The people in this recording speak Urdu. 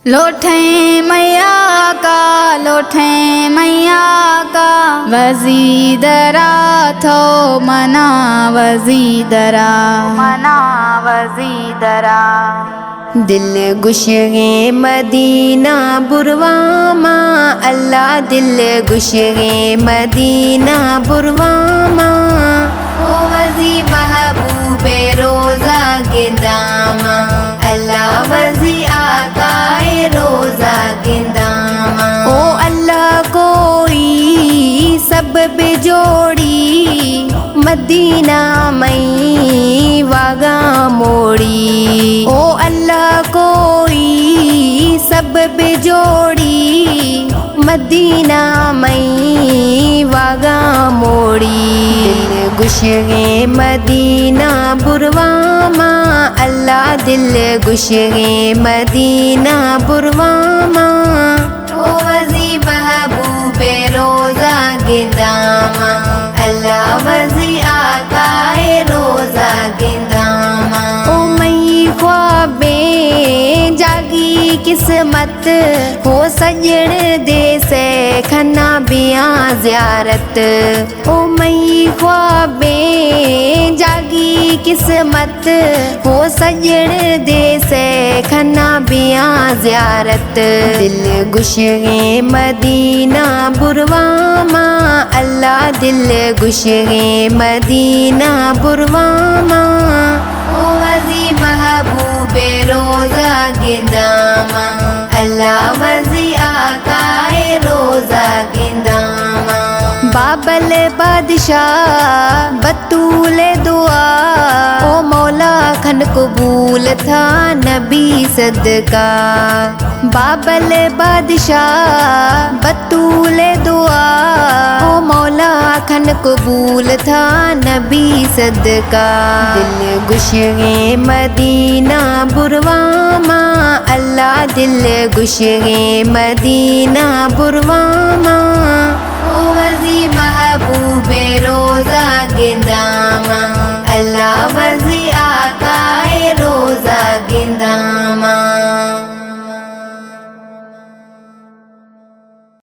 لوٹھے میاں کا لوٹھے میاں کا وزیدرا تھو منا وزیدرا منا وزیدرا دل گشگے مدینہ برواما اللہ دل گشگے مدینہ برواما او وزی محبوب روزہ گنداما اللہ وزی آقائے روزہ گنداما او اللہ کوئی سبب جوڑی مدینہ میں واگا موڑی او اللہ کوئی سبب جوڑی مدینہ میں واگا موڑی دل گشگے مدینہ برواما اللہ دل گشگے مدینہ برواما او وزی محبوب روزہ گنداما اللہ وزی آقائے روزہ گنداما او مئی خوابیں جاگی قسمت ہو سجن دے سے کھنا بیاں زیارت او مئی خوابیں جاگی قسمت ہو سجن دے سے کھنا بیاں زیارت دل گشگے مدینہ برواما اللہ دل گشگے مدینہ برواما او وزی محبوب روزہ گنداما اللہ وزی آقائے روزہ گنداما بابل بادشاہ بطول دعا او مولا کھن قبول تھا نبی صدقہ بابل بادشاہ بطول دعا او مولا کھن قبول تھا نبی صدقہ دل گشگے مدینہ برواما اللہ دل گشگے مدینہ برواما او وزی محبوب روزہ گنداما